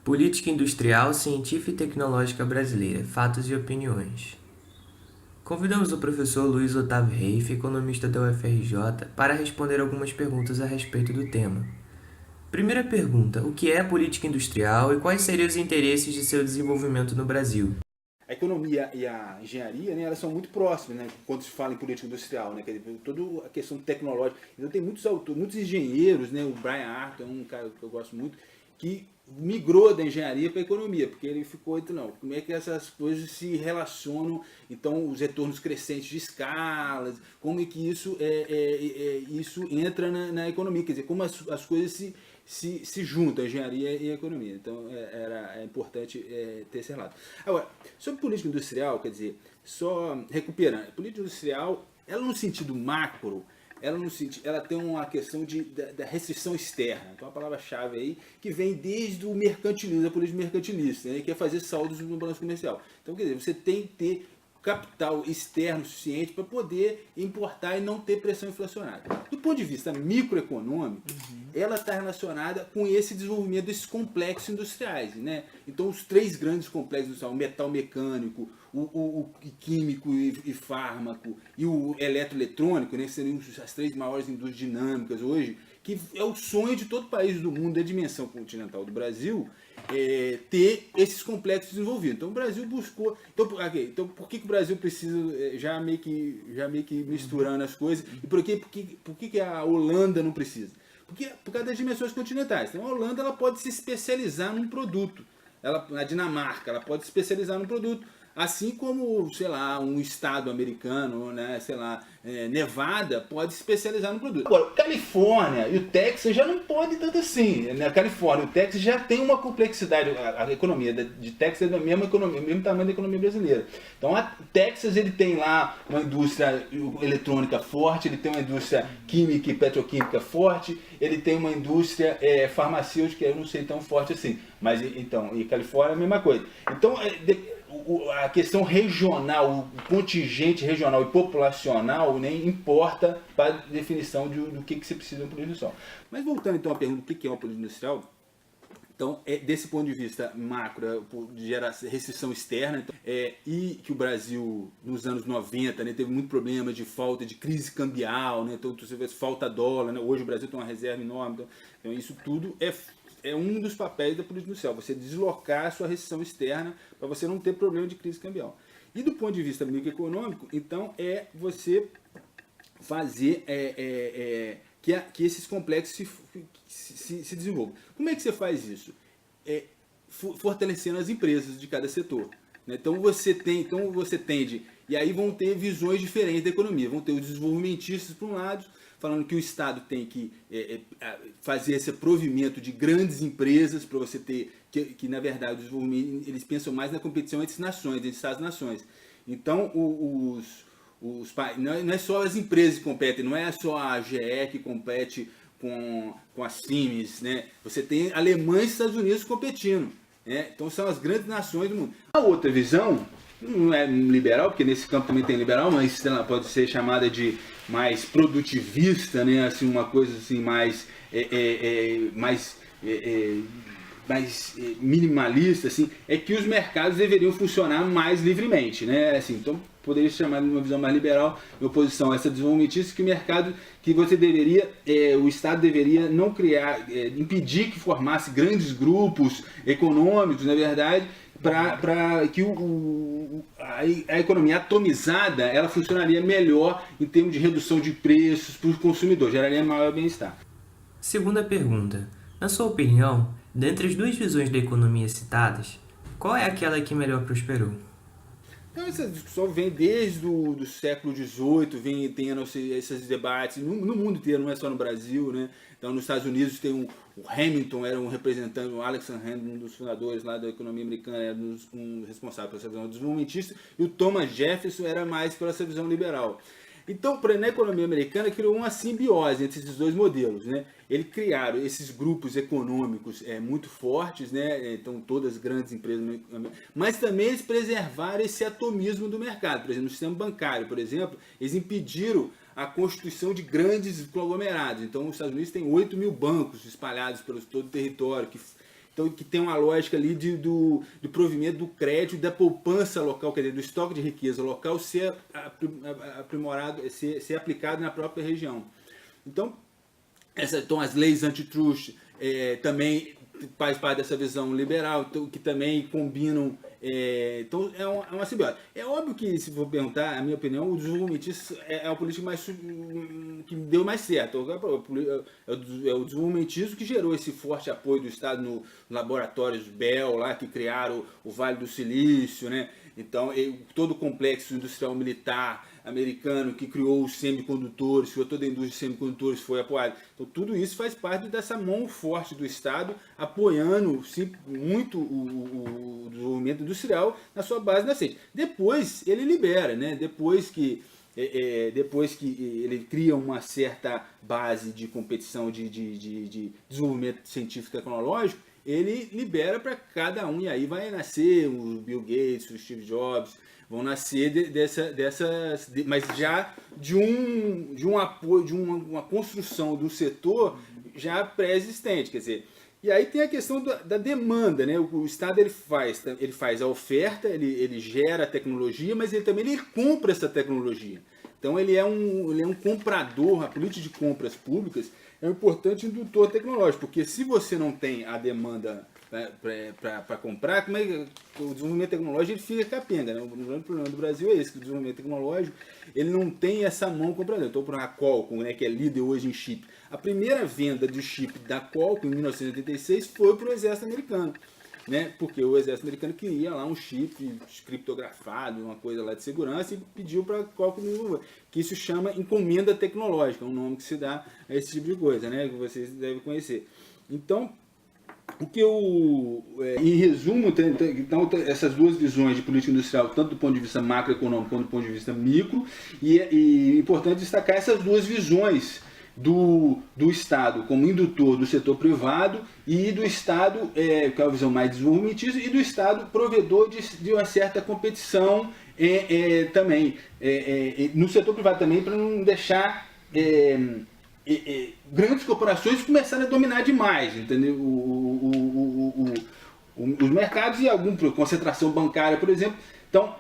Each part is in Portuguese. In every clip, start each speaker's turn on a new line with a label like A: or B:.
A: Política Industrial, Científica e Tecnológica Brasileira, Fatos e Opiniões. Convidamos o professor Luiz Otávio Reif, economista da UFRJ, para responder algumas perguntas a respeito do tema. Primeira pergunta: o que é política industrial e quais seriam os interesses de seu desenvolvimento no Brasil?
B: A economia e a engenharia, né, elas são muito próximas, né, quando se fala em política industrial, né, quer dizer, toda a questão tecnológica. Então tem muitos autores, muitos engenheiros, né, o Brian Arthur é um cara que eu gosto muito, que migrou da engenharia para a economia, porque ele ficou, então, não, como é que essas coisas se relacionam, então os retornos crescentes de escalas, como é que isso entra na economia, quer dizer, como as coisas se juntam, a engenharia e a economia. Então é importante ter esse relato. Agora, sobre política industrial, quer dizer, só recuperando, a política industrial, ela no sentido macro, ela tem uma questão da restrição externa. Então a palavra-chave aí que vem desde o mercantilismo, a política mercantilista, né, que é fazer saldos no balanço comercial. Então, quer dizer, você tem que ter capital externo suficiente para poder importar e não ter pressão inflacionária. Do ponto de vista microeconômico, ela está relacionada com esse desenvolvimento desses complexos industriais, né? Então, os três grandes complexos industriais, o metal mecânico, o químico e fármaco e o eletroeletrônico, né, que seriam as três maiores indústrias dinâmicas hoje, que é o sonho de todo país do mundo, da dimensão continental do Brasil, ter esses complexos desenvolvidos. Então o Brasil buscou. Então por que o Brasil precisa, já meio que misturando as coisas, e por que a Holanda não precisa? Porque, por causa das dimensões continentais. Então a Holanda ela pode se especializar num produto. A Dinamarca ela pode se especializar num produto. Assim como, sei lá, um estado americano, né, sei lá, Nevada, pode se especializar no produto. Agora, Califórnia e o Texas já não podem tanto assim. A Califórnia e o Texas já tem uma complexidade. A economia de Texas é da mesma economia, mesmo tamanho da economia brasileira. Então, o Texas ele tem lá uma indústria eletrônica forte, ele tem uma indústria química e petroquímica forte, ele tem uma indústria farmacêutica, eu não sei tão forte assim. Mas, então, e Califórnia é a mesma coisa. Então, a questão regional, o contingente regional e populacional nem importa para a definição do que você precisa de uma política industrial. Mas voltando então à pergunta do que é uma política industrial, então, desse ponto de vista macro, gera restrição externa, então, e que o Brasil, nos anos 90, né, teve muito problema de falta de crise cambial, né, então você vê falta dólar, né, hoje o Brasil tem uma reserva enorme, então isso tudo é um dos papéis da política industrial, você deslocar a sua restrição externa para você não ter problema de crise cambial. E do ponto de vista microeconômico, então, você fazer que esses complexos se desenvolvam. Como é que você faz isso? Fortalecendo as empresas de cada setor. Né? Então você tende, e aí vão ter visões diferentes da economia. Vão ter os desenvolvimentistas por um lado, falando que o Estado tem que fazer esse provimento de grandes empresas para você ter, que na verdade o desenvolvimento, eles pensam mais na competição entre nações, entre Estados-nações. Então não é só as empresas que competem, não é só a GE que compete com a Siemens, né? Você tem Alemanha e Estados Unidos competindo. Né? Então são as grandes nações do mundo. A outra visão não é liberal, porque nesse campo também tem liberal, mas ela pode ser chamada de mais produtivista, né? Assim, uma coisa assim mais minimalista, assim, é que os mercados deveriam funcionar mais livremente, né? Assim, então poderia se chamar de uma visão mais liberal, em oposição a essa desenvolvimentista, que o mercado, que você deveria, o Estado deveria não criar, impedir que formasse grandes grupos econômicos, na verdade, para que a economia atomizada ela funcionaria melhor em termos de redução de preços para o consumidor, geraria maior bem-estar.
A: Segunda pergunta: na sua opinião, dentre as duas visões da economia citadas, qual é aquela que melhor prosperou?
B: Então essa discussão vem desde o século XVIII, vem tendo esses debates no mundo inteiro, não é só no Brasil, né? Então nos Estados Unidos tem o Hamilton, era um representante, o Alexander Hamilton, um dos fundadores lá da economia americana, era um responsável pela essa visão desenvolvimentista, e o Thomas Jefferson era mais pela essa visão liberal. Então, na economia americana, criou uma simbiose entre esses dois modelos. Né? Eles criaram esses grupos econômicos muito fortes, né? Então todas as grandes empresas, mas também eles preservaram esse atomismo do mercado. Por exemplo, no sistema bancário, por exemplo, eles impediram a constituição de grandes conglomerados. Então, os Estados Unidos têm 8 mil bancos espalhados pelo todo o território, Então, que tem uma lógica ali do provimento do crédito, da poupança local, quer dizer, do estoque de riqueza local ser aprimorado, ser aplicado na própria região. Então, as leis antitrust também faz parte dessa visão liberal, que também combinam. Então, é uma simbiose. É óbvio que, se for perguntar, a minha opinião, o desenvolvimentismo é a política que deu mais certo. É o desenvolvimentismo que gerou esse forte apoio do Estado no laboratórios Bell, lá, que criaram o Vale do Silício, né? Então, todo o complexo industrial militar americano que criou os semicondutores, que toda a indústria de semicondutores foi apoiada. Então, tudo isso faz parte dessa mão forte do Estado, apoiando muito o desenvolvimento industrial na sua base nascente. Depois, ele libera, né? Depois que ele cria uma certa base de competição de desenvolvimento científico e tecnológico, ele libera para cada um, e aí vai nascer o Bill Gates, o Steve Jobs, vão nascer mas já de um apoio, de uma construção do setor já pré-existente, quer dizer. E aí tem a questão da demanda, né? O Estado ele faz a oferta, ele gera a tecnologia, mas ele compra essa tecnologia. Então ele é um comprador. A política de compras públicas é um importante indutor tecnológico, porque se você não tem a demanda para comprar, como é que o desenvolvimento tecnológico ele fica capenga, né? O grande problema do Brasil é esse, que o desenvolvimento tecnológico ele não tem essa mão compradora. Então, por exemplo, a Qualcomm, né, que é líder hoje em chip, a primeira venda de chip da Qualcomm em 1986 foi para o exército americano, né? Porque o exército americano queria lá um chip criptografado, uma coisa lá de segurança, e pediu para a Qualcomm desenvolver, que isso chama encomenda tecnológica, é um nome que se dá a esse tipo de coisa, né, que vocês devem conhecer. Então, em resumo, então, essas duas visões de política industrial, tanto do ponto de vista macroeconômico quanto do ponto de vista micro, e é importante destacar essas duas visões do Estado como indutor do setor privado e do Estado, que é a visão mais desenvolvimentista, e do Estado provedor de uma certa competição também, no setor privado também, para não deixar grandes corporações começaram a dominar demais, entendeu? Os mercados e alguma concentração bancária, por exemplo. Então,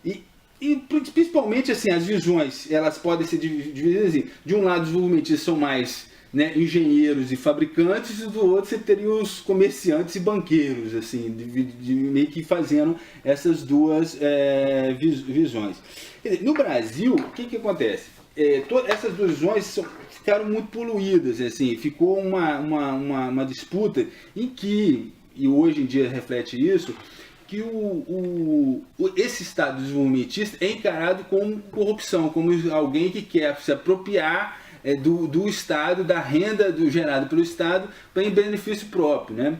B: e principalmente assim, as visões elas podem ser divididas assim. De um lado, os desenvolvimentistas são mais, né, engenheiros e fabricantes, e do outro você teria os comerciantes e banqueiros, assim, meio que fazendo essas duas visões. No Brasil, o que acontece? Essas duas visões ficaram muito poluídas, assim, ficou uma disputa em que, e hoje em dia reflete isso, que esse Estado desenvolvimentista é encarado como corrupção, como alguém que quer se apropriar do Estado, da renda gerada pelo Estado, para em benefício próprio, né?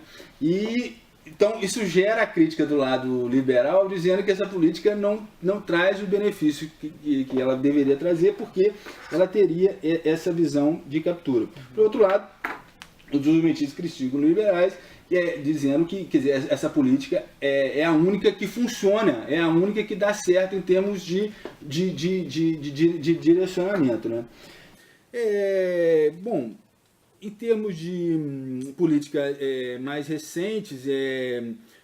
B: Então, isso gera a crítica do lado liberal, dizendo que essa política não traz o benefício que ela deveria trazer, porque ela teria essa visão de captura. Por outro lado, os desenvolvimentistas criticam os liberais, dizendo que, quer dizer, essa política é a única que funciona, é a única que dá certo em termos de direcionamento, né? Bom, em termos de política mais recentes,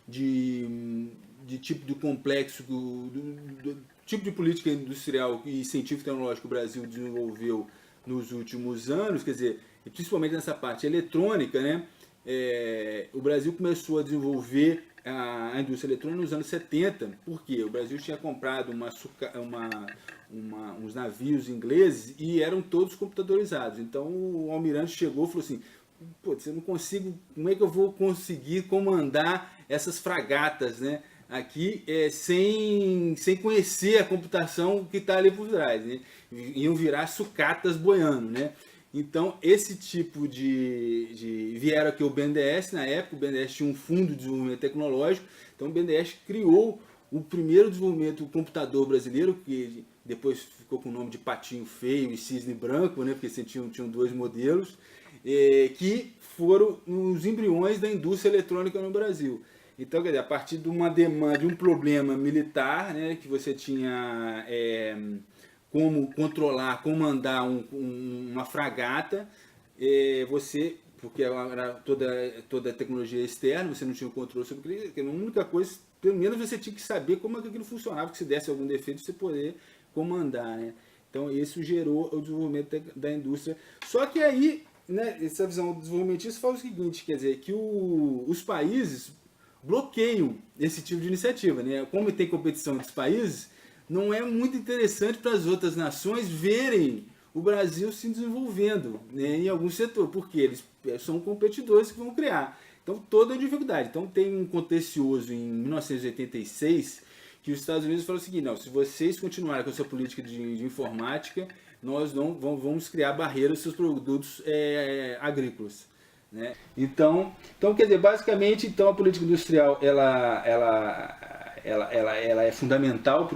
B: de tipo de complexo, do tipo de política industrial e científico-tecnológica que o Brasil desenvolveu nos últimos anos, quer dizer, principalmente nessa parte eletrônica, né? O Brasil começou a desenvolver a indústria eletrônica nos anos 70, porque o Brasil tinha comprado uns navios ingleses e eram todos computadorizados. Então o almirante chegou e falou assim: pô, eu não consigo, como é que eu vou conseguir comandar essas fragatas, né, aqui sem conhecer a computação que está ali por trás, né? Iam virar sucatas boiando, né? Então, esse tipo vieram aqui o BNDES, na época o BNDES tinha um fundo de desenvolvimento tecnológico, então o BNDES criou o primeiro desenvolvimento do computador brasileiro, que depois ficou com o nome de Patinho Feio e Cisne Branco, né, porque tinham dois modelos, que foram os embriões da indústria eletrônica no Brasil. Então, quer dizer, a partir de uma demanda, de um problema militar, né, que você tinha como controlar, comandar uma fragata, você porque era toda a tecnologia externa, você não tinha o controle sobre aquilo. A única coisa, pelo menos você tinha que saber como aquilo funcionava, que se desse algum defeito você poder comandar, né? Então isso gerou o desenvolvimento da indústria. Só que aí, né, essa visão desenvolvimentista fala o seguinte, quer dizer, que os países bloqueiam esse tipo de iniciativa, né? Como tem competição entre os países, não é muito interessante para as outras nações verem o Brasil se desenvolvendo, né, em algum setor, porque eles são competidores que vão criar. Então, toda a dificuldade. Então, tem um contencioso em 1986 que os Estados Unidos falaram o seguinte: não, se vocês continuarem com a sua política de informática, nós não vamos criar barreiras aos seus produtos agrícolas. Né? Então, quer dizer, basicamente, então, a política industrial ela é fundamental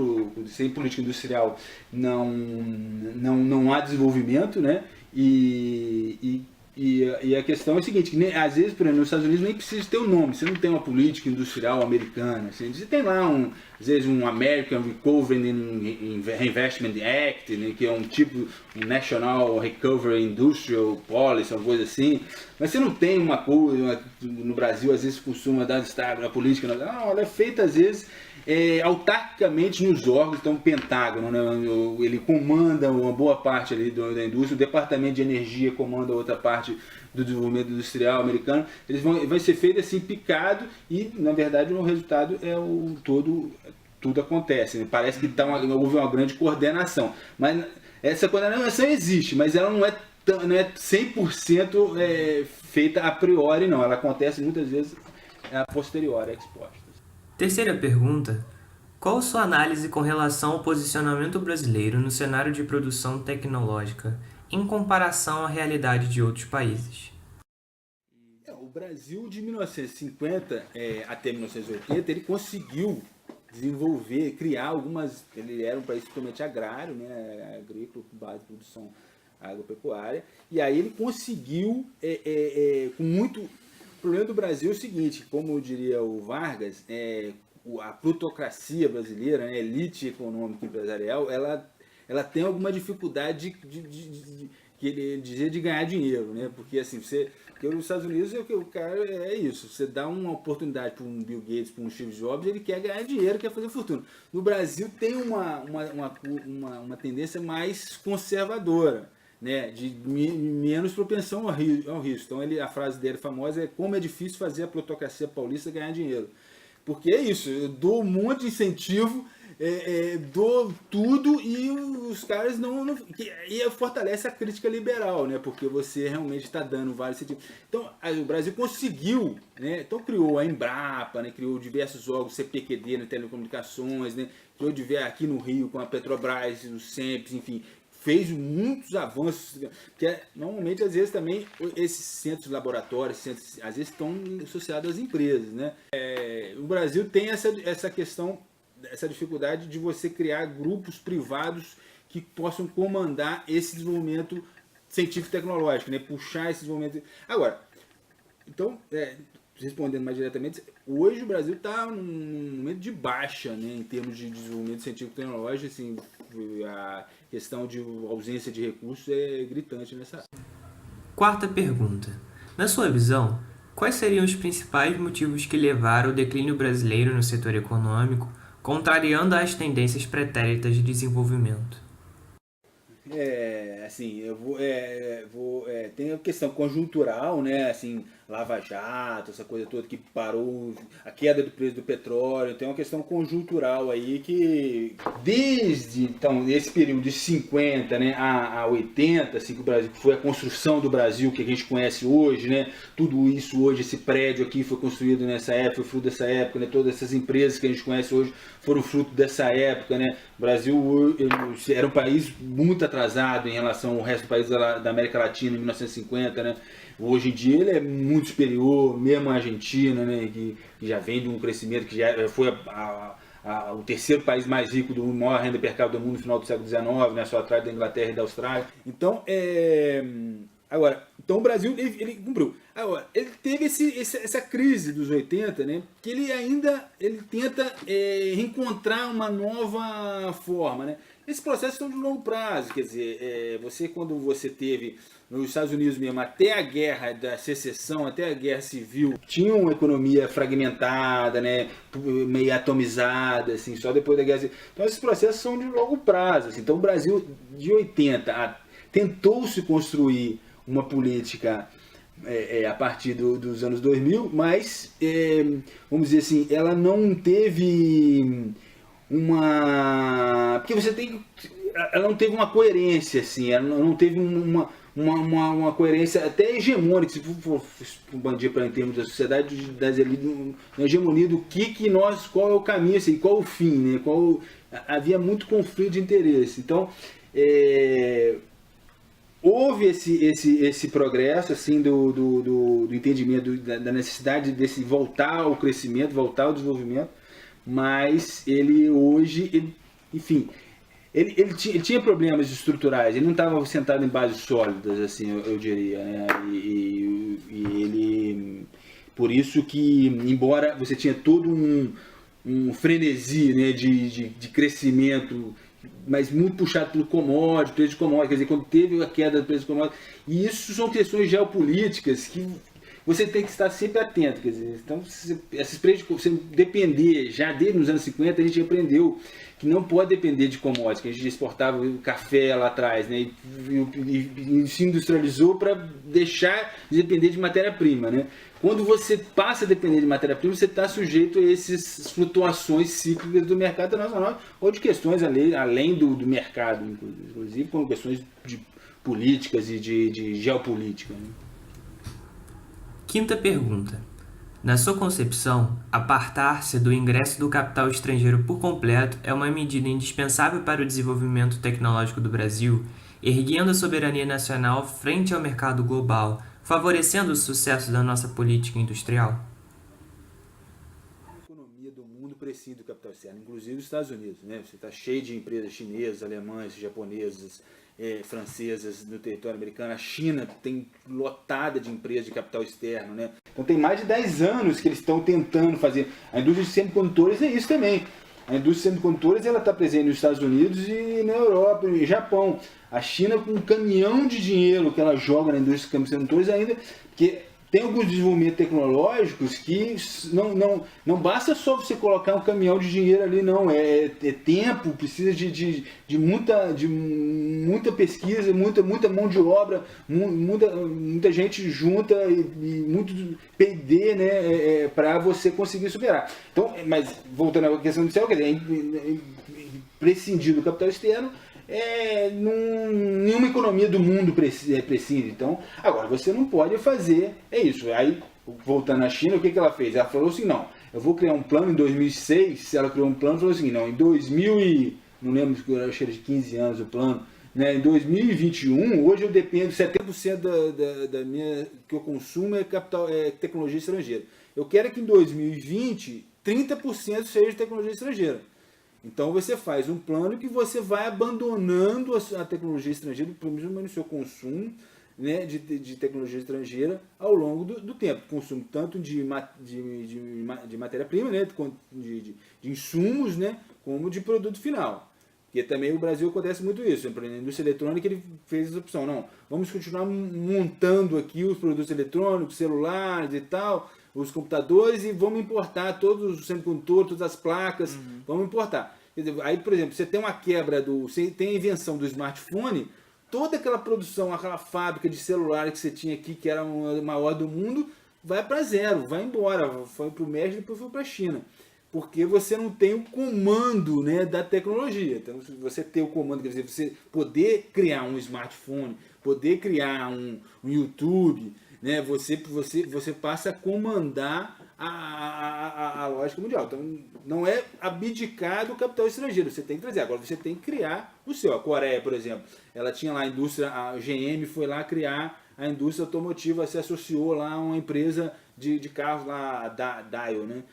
B: sem política industrial não há desenvolvimento, né? E a questão é a seguinte, que às vezes, por exemplo, nos Estados Unidos nem precisa ter o nome, você não tem uma política industrial americana, assim, você tem lá às vezes um American Recovery and Reinvestment Act, né, que é um National Recovery Industrial Policy, uma coisa assim, mas você não tem uma coisa, no Brasil às vezes costuma dar destaque, a política, não, ela é feita às vezes autarquicamente nos órgãos, então o Pentágono, né, ele comanda uma boa parte ali da indústria, o Departamento de Energia comanda outra parte do desenvolvimento industrial americano, vai ser feito assim picado e na verdade o resultado é tudo acontece, né? Parece que houve uma grande coordenação, mas essa coordenação existe, mas ela não é 100% feita a priori, não, ela acontece muitas vezes a posteriori, ex post.
A: Terceira pergunta: qual sua análise com relação ao posicionamento brasileiro no cenário de produção tecnológica em comparação à realidade de outros países?
B: O Brasil de 1950 até 1980 ele conseguiu desenvolver, criar algumas. Ele era um país totalmente agrário, né, agrícola, com base em produção agropecuária, e aí ele conseguiu com muito. O problema do Brasil é o seguinte, como diria o Vargas, a plutocracia brasileira, a elite econômica e empresarial, ela tem alguma dificuldade que ele dizia de ganhar dinheiro, né? Porque assim, porque nos Estados Unidos o cara é isso, você dá uma oportunidade para um Bill Gates, para um Steve Jobs, ele quer ganhar dinheiro, quer fazer fortuna. No Brasil tem uma tendência mais conservadora, né, de menos propensão ao risco. Então a frase dele famosa é: como é difícil fazer a plutocracia paulista ganhar dinheiro. Porque é isso, eu dou um monte de incentivo, dou tudo e os caras e fortalece a crítica liberal, né, porque você realmente está dando vários incentivos. Então o Brasil conseguiu, né, então criou a Embrapa, né, criou diversos órgãos, CPQD, né, telecomunicações, né, criou aqui no Rio com a Petrobras, o SEMPES, enfim, fez muitos avanços, que normalmente às vezes também esses centros laboratórios, às vezes estão associados às empresas, né? O Brasil tem essa questão, essa dificuldade de você criar grupos privados que possam comandar esse desenvolvimento científico-tecnológico, né? Puxar esse desenvolvimento. Agora, então, respondendo mais diretamente, hoje o Brasil está num momento de baixa, né, em termos de desenvolvimento científico-tecnológico, assim, a questão de ausência de recursos é gritante nessa.
A: Quarta pergunta: na sua visão, quais seriam os principais motivos que levaram ao declínio brasileiro no setor econômico, contrariando as tendências pretéritas de desenvolvimento?
B: Assim, tem a questão conjuntural, né, assim, Lava Jato, essa coisa toda que parou, a queda do preço do petróleo, tem uma questão conjuntural aí que desde então, esse período de 50, né, a 80, assim, que o Brasil foi a construção do Brasil que a gente conhece hoje, né, tudo isso hoje, esse prédio aqui foi construído nessa época, foi fruto dessa época, né, todas essas empresas que a gente conhece hoje foram fruto dessa época, né, o Brasil era um país muito atrasado em relação ao resto do país da América Latina em 1950, né? Hoje em dia ele é muito superior, mesmo a Argentina, né? Que já vem de um crescimento que já foi o terceiro país mais rico do mundo, maior renda per capita do mundo no final do século XIX, né? Só atrás da Inglaterra e da Austrália. Então, então o Brasil ele cumpriu. Agora, ele teve essa crise dos 80, né? Que ele tenta reencontrar uma nova forma, né? Esse processo é de longo prazo, quer dizer, quando você teve nos Estados Unidos mesmo, até a guerra da secessão, até a guerra civil, tinha uma economia fragmentada, né, meio atomizada, assim, só depois da guerra civil. Então esses processos são de longo prazo. Assim. Então o Brasil, de 80 tentou-se construir uma política a partir dos anos 2000, mas, vamos dizer assim, ela não teve uma... Porque ela não teve uma coerência, assim, ela não teve uma coerência até hegemônica, se for expandir para em termos da sociedade, das elites, uma hegemonia do qual é o caminho, assim, qual é o fim, né? Havia muito conflito de interesse. Então, houve esse progresso assim do entendimento da necessidade desse voltar ao crescimento, voltar ao desenvolvimento, mas ele hoje, enfim, ele tinha problemas estruturais, ele não estava sentado em bases sólidas, assim, eu diria, né? E ele, por isso que, embora você tinha todo um frenesi, né, de crescimento, mas muito puxado pelo commodity, preço de commodity, quer dizer, quando teve a queda do preço de commodity, e isso são questões geopolíticas que você tem que estar sempre atento, quer dizer, então, esses preços, você depender, já desde os anos 50 a gente aprendeu que não pode depender de commodities, que a gente exportava o café lá atrás, né, e se industrializou para deixar de depender de matéria-prima, né. Quando você passa a depender de matéria-prima, você está sujeito a essas flutuações cíclicas do mercado internacional ou de questões além do mercado, inclusive como questões de políticas e de geopolítica, né.
A: Quinta pergunta. Na sua concepção, apartar-se do ingresso do capital estrangeiro por completo é uma medida indispensável para o desenvolvimento tecnológico do Brasil, erguendo a soberania nacional frente ao mercado global, favorecendo o sucesso da nossa política industrial?
B: A economia do mundo prescinde do capital externo, inclusive os Estados Unidos, né? Você está cheio de empresas chinesas, alemãs, japonesas, francesas no território americano. A China tem lotada de empresas de capital externo, né? Então tem mais de 10 anos que eles estão tentando fazer. A indústria de semicondutores é isso também. A indústria de semicondutores está presente nos Estados Unidos e na Europa e Japão. A China, com um caminhão de dinheiro que ela joga na indústria de semicondutores ainda, porque tem alguns desenvolvimentos tecnológicos que não basta só você colocar um caminhão de dinheiro ali, não. É tempo, precisa de muita pesquisa, muita mão de obra, muita gente junta e muito P&D, né, para você conseguir superar. Então, mas voltando à questão do céu, quer dizer, prescindir do capital externo, nenhuma economia do mundo prescinde. Então, agora, você não pode fazer, isso. Aí, voltando à China, o que ela fez? Ela falou assim, não, eu vou criar um plano em 2006, ela criou um plano e falou assim, não, em 2000 e, não lembro, eu achei de 15 anos o plano, né, em 2021, hoje eu dependo, 70% da minha, que eu consumo é tecnologia estrangeira. Eu quero que em 2020, 30% seja tecnologia estrangeira. Então você faz um plano que você vai abandonando a tecnologia estrangeira, principalmente no seu consumo, né, de tecnologia estrangeira ao longo do tempo. Consumo tanto de matéria-prima, né, de insumos, né, como de produto final. Porque também o Brasil acontece muito isso. Na indústria eletrônica ele fez essa opção. Não, vamos continuar montando aqui os produtos eletrônicos, celulares e tal, os computadores, e vamos importar todos os semicondutores, todas as placas, vamos importar. Quer dizer, aí, por exemplo, você tem uma quebra, você tem a invenção do smartphone, toda aquela produção, aquela fábrica de celular que você tinha aqui, que era a maior do mundo, vai para zero, vai embora, foi para o México e depois foi para a China. Porque você não tem o comando, né, da tecnologia. Então, se você ter o comando, quer dizer, você poder criar um smartphone, poder criar um YouTube, né, você passa a comandar a lógica mundial. Então, não é abdicar do capital estrangeiro, você tem que trazer. Agora, você tem que criar o seu. A Coreia, por exemplo, ela tinha lá a indústria, a GM foi lá criar a indústria automotiva, se associou lá a uma empresa de carros lá, a Daewoo, né?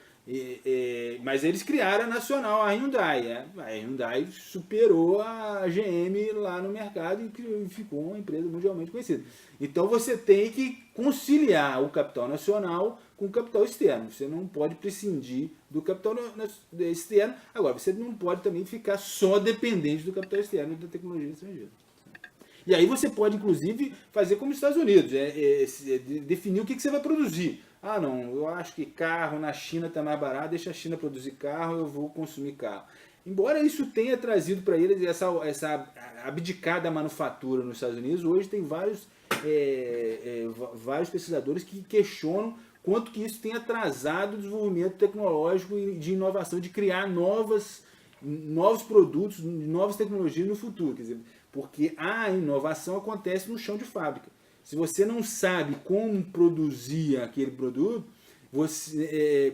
B: Mas eles criaram a nacional, a Hyundai. A Hyundai superou a GM lá no mercado e ficou uma empresa mundialmente conhecida. Então você tem que conciliar o capital nacional com o capital externo. Você não pode prescindir do capital externo. Agora, você não pode também ficar só dependente do capital externo e da tecnologia estrangeira. E aí você pode, inclusive, fazer como os Estados Unidos, definir o que você vai produzir. Ah, não, eu acho que carro na China está mais barato, deixa a China produzir carro, eu vou consumir carro. Embora isso tenha trazido para eles essa abdicada da manufatura nos Estados Unidos, hoje tem vários pesquisadores que questionam quanto que isso tem atrasado o desenvolvimento tecnológico e de inovação, de criar novos produtos, novas tecnologias no futuro. Quer dizer, porque a inovação acontece no chão de fábrica. Se você não sabe como produzir aquele produto, você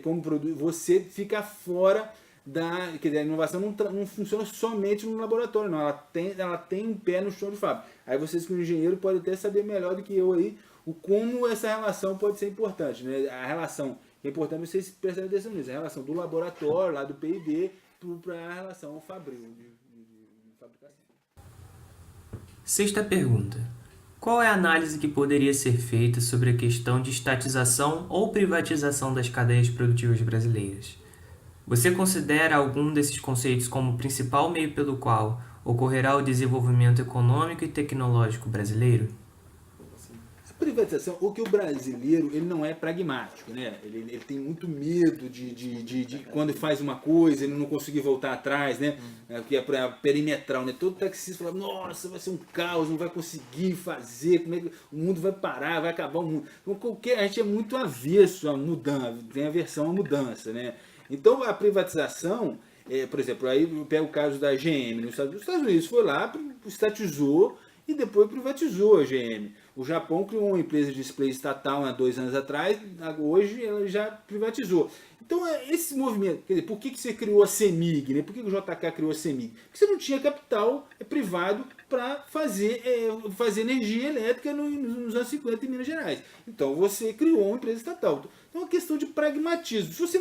B: fica fora da... Quer dizer, a inovação não funciona somente no laboratório, não. Ela tem um pé no chão de fábrica. Aí vocês, como engenheiro, podem até saber melhor do que eu aí como essa relação pode ser importante. Né? A relação que é importante vocês prestarem atenção nisso. A relação do laboratório, lá do P&D, para a relação fabril, de fabricação.
A: Sexta pergunta. Qual é a análise que poderia ser feita sobre a questão de estatização ou privatização das cadeias produtivas brasileiras? Você considera algum desses conceitos como o principal meio pelo qual ocorrerá o desenvolvimento econômico e tecnológico brasileiro?
B: A privatização, o que o brasileiro ele não é pragmático, né? Ele tem muito medo de quando faz uma coisa, ele não conseguir voltar atrás, né? Que é para perimetral, né? Todo taxista fala, nossa, vai ser um caos, não vai conseguir fazer, como é que o mundo vai parar, vai acabar o mundo. Então, a gente é muito avesso a mudança, tem aversão à mudança, né? Então a privatização, por exemplo, aí eu pego o caso da GM nos Estados Unidos, foi lá, estatizou e depois privatizou a GM. O Japão criou uma empresa de display estatal há 2 anos atrás, hoje ela já privatizou. Então, esse movimento, quer dizer, por que você criou a CEMIG? Né? Por que o JK criou a CEMIG? Porque você não tinha capital privado para fazer energia elétrica nos anos 50 em Minas Gerais. Então, você criou uma empresa estatal. Então, é uma questão de pragmatismo. Se você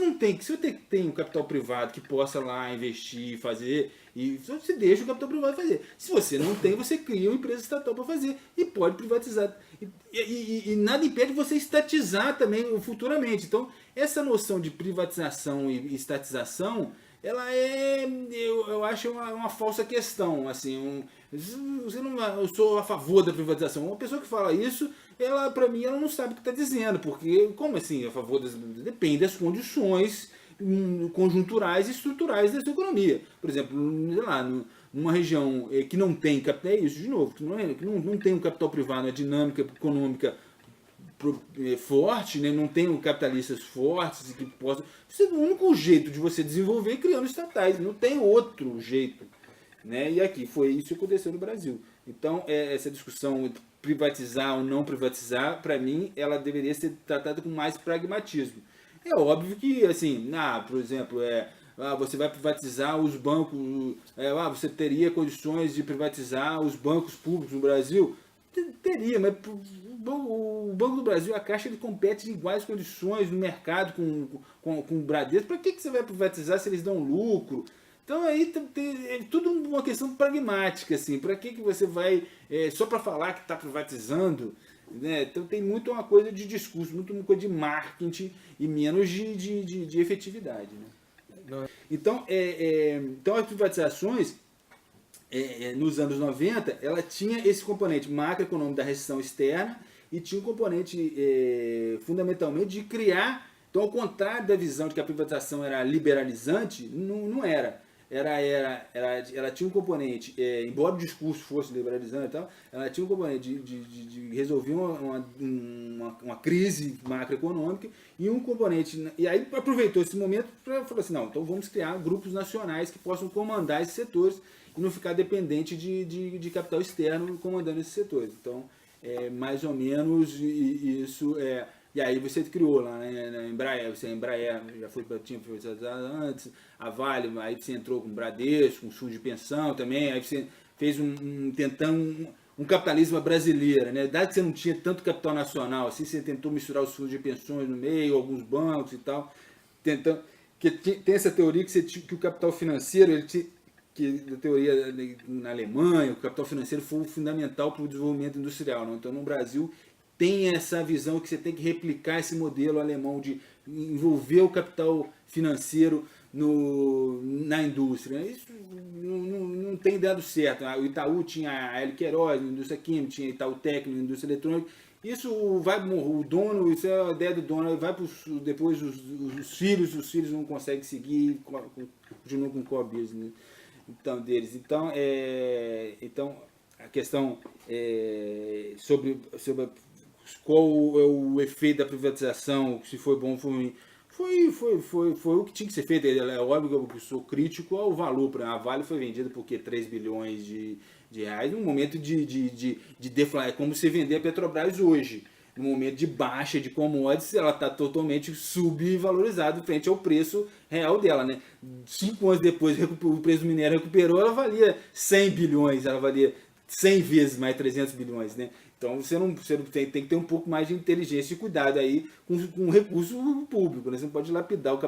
B: tem um capital privado que possa lá investir, fazer, e você deixa o capital privado fazer. Se você não tem, você cria uma empresa estatal para fazer e pode privatizar. E nada impede você estatizar também futuramente. Então, essa noção de privatização e estatização, ela eu acho uma falsa questão. Assim, eu sou a favor da privatização. Uma pessoa que fala isso, para mim, ela não sabe o que está dizendo. Porque, como assim, a favor depende das condições conjunturais e estruturais da sua economia. Por exemplo, sei lá, numa região que não tem capital, é isso de novo, que não tem um capital privado, uma dinâmica econômica forte, né? Não tem capitalistas fortes que possam... O único jeito de você desenvolver é criando estatais, não tem outro jeito. Né? E aqui foi isso que aconteceu no Brasil. Então, essa discussão de privatizar ou não privatizar, para mim, ela deveria ser tratada com mais pragmatismo. É óbvio que, assim, por exemplo, você vai privatizar os bancos, você teria condições de privatizar os bancos públicos no Brasil? Teria, mas o Banco do Brasil, a Caixa, ele compete em iguais condições no mercado com o Bradesco. Para que você vai privatizar se eles dão lucro? Então aí é tudo uma questão pragmática, assim. Para que você vai, só para falar que está privatizando? Né? Então tem muito uma coisa de discurso, muito uma coisa de marketing e menos de efetividade. Né? Então as privatizações, nos anos 90, ela tinha esse componente macroeconômico da recessão externa e tinha um componente fundamentalmente de criar. Então, ao contrário da visão de que a privatização era liberalizante, não era. Ela tinha um componente, embora o discurso fosse liberalizante e tal, ela tinha um componente de resolver uma crise macroeconômica e um componente. E aí aproveitou esse momento para falar assim: não, então vamos criar grupos nacionais que possam comandar esses setores e não ficar dependente de capital externo comandando esses setores. Então, mais ou menos isso. E aí você criou lá na Embraer, a Embraer já tinha privatizado antes, a Vale, aí você entrou com o Bradesco, com fundo de pensão também, aí você fez tentando um capitalismo brasileiro, né? Dado que você não tinha tanto capital nacional, assim, você tentou misturar os fundos de pensões no meio, alguns bancos e tal, tentando, que tem essa teoria que o capital financeiro, que na teoria na Alemanha, o capital financeiro foi fundamental para o desenvolvimento industrial, não? Então no Brasil tem essa visão que você tem que replicar esse modelo alemão de envolver o capital financeiro na indústria. Isso não tem dado certo. O Itaú tinha a Hélio Queiroz, na indústria química, tinha Itaú Técnico, na indústria eletrônica. Isso vai o dono, isso é a ideia do dono, vai para depois os filhos não conseguem seguir, continuam com o core business, então, deles. Então, a questão sobre qual é o efeito da privatização, se foi bom ou foi ruim, foi o que tinha que ser feito. É óbvio que eu sou crítico ao valor. A Vale foi vendida por 3 bilhões de reais num momento de deflação. É como se vender a Petrobras hoje. No momento de baixa de commodities, ela está totalmente subvalorizada frente ao preço real dela, né? 5 anos depois, o preço do minério recuperou, ela valia 100 bilhões, ela valia 100 vezes mais 300 bilhões, né? Então você tem que ter um pouco mais de inteligência e cuidado aí com o recurso público, né? Você não pode lapidar o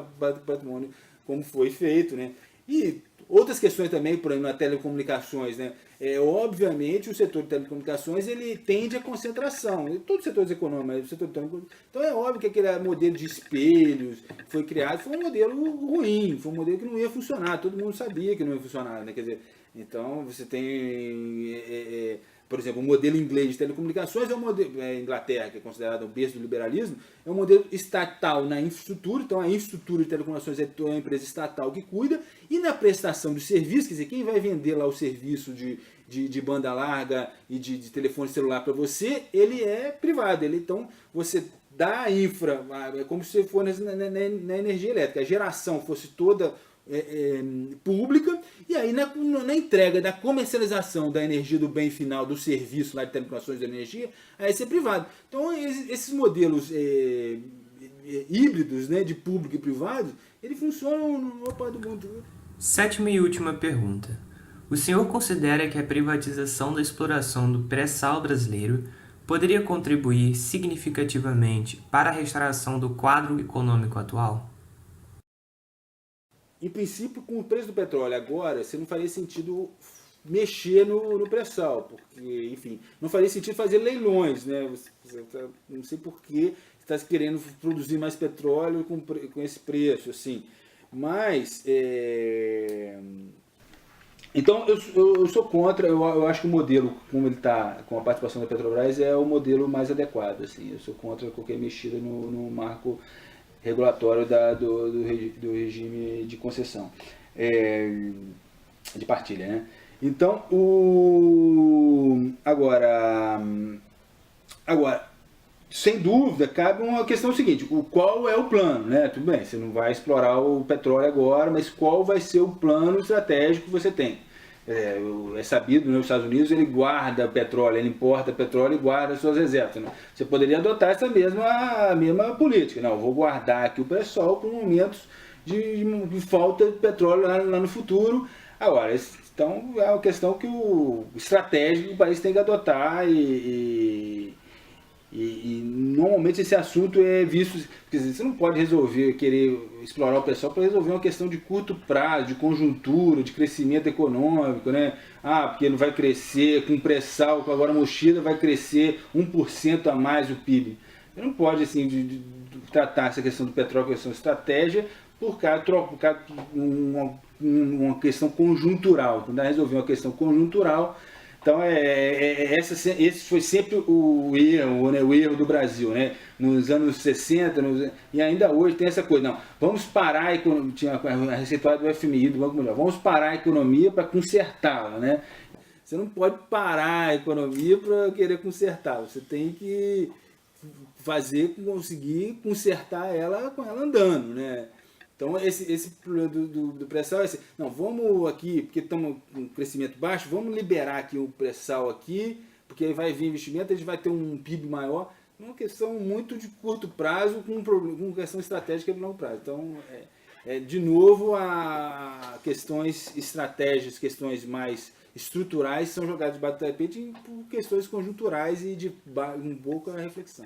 B: patrimônio como foi feito, né? E outras questões também, por exemplo, nas telecomunicações, né? Obviamente o setor de telecomunicações ele tende à concentração, todos os setores econômicos, mas o setor de telecomunicações. Então é óbvio que aquele modelo de espelhos foi criado, foi um modelo ruim, foi um modelo que não ia funcionar, todo mundo sabia que não ia funcionar, né? Quer dizer, então você tem por exemplo, o modelo inglês de telecomunicações é um modelo, Inglaterra, que é considerado o berço do liberalismo, é um modelo estatal na infraestrutura, então a infraestrutura de telecomunicações é uma empresa estatal que cuida, e na prestação de serviços, quer dizer, quem vai vender lá o serviço de banda larga e de telefone celular para você, ele é privado, então você dá a infra, é como se for na energia elétrica, a geração fosse toda pública, e aí na entrega da comercialização da energia do bem final, do serviço lá de telecomunicações de energia, aí ser privado. Então esses modelos híbridos, né, de público e privado, eles funcionam no maior parte do mundo.
A: 7ª e última pergunta. O senhor considera que a privatização da exploração do pré-sal brasileiro poderia contribuir significativamente para a restauração do quadro econômico atual?
B: Em princípio, com o preço do petróleo agora, você não faria sentido mexer no pré-sal, porque, enfim, não faria sentido fazer leilões, né? Não sei por que você está querendo produzir mais petróleo com esse preço, assim. Mas, então, eu sou contra, eu acho que o modelo, como ele está com a participação da Petrobras, é o modelo mais adequado, assim. Eu sou contra qualquer mexida no marco regulatório do regime de concessão, de partilha, né? Então, agora, sem dúvida, cabe uma questão seguinte, qual é o plano, né? Tudo bem, você não vai explorar o petróleo agora, mas qual vai ser o plano estratégico que você tem? É sabido, nos Estados Unidos ele guarda petróleo, ele importa petróleo e guarda suas reservas, né? Você poderia adotar essa mesma política. Não, vou guardar aqui o pré-sal para momentos de falta de petróleo lá no futuro. Agora, então é uma questão que o estratégico o país tem que adotar e normalmente esse assunto é visto, quer dizer, você não pode querer explorar o pessoal para resolver uma questão de curto prazo, de conjuntura, de crescimento econômico, né? Porque ele vai crescer com pré-sal, com agora a mochila vai crescer 1% a mais o PIB. Você não pode assim, de tratar essa questão do petróleo, questão de estratégia, por causa de uma questão conjuntural. Tentar resolver uma questão conjuntural. Então, esse foi sempre o erro, né, o erro do Brasil, né? Nos anos 60, e ainda hoje tem essa coisa, não, vamos parar a economia, tinha a receituária do FMI, do Banco Mundial, vamos parar a economia para consertá-la, né? Você não pode parar a economia para querer consertar, você tem que conseguir consertar ela com ela andando, né? Então, esse problema do pré-sal é assim, não, vamos aqui, porque estamos com um crescimento baixo, vamos liberar aqui o pré-sal aqui, porque aí vai vir investimento, a gente vai ter um PIB maior. É uma questão muito de curto prazo, com questão estratégica de longo prazo. Então, de novo, questões estratégicas, questões mais estruturais são jogadas debaixo do tapete por questões conjunturais e de um pouco a reflexão.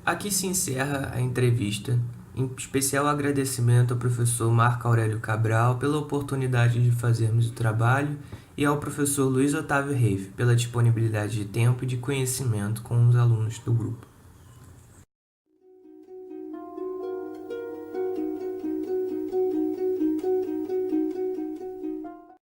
A: Aqui se encerra a entrevista. Em especial agradecimento ao professor Marco Aurélio Cabral pela oportunidade de fazermos o trabalho e ao professor Luiz Otávio Reife pela disponibilidade de tempo e de conhecimento com os alunos do grupo.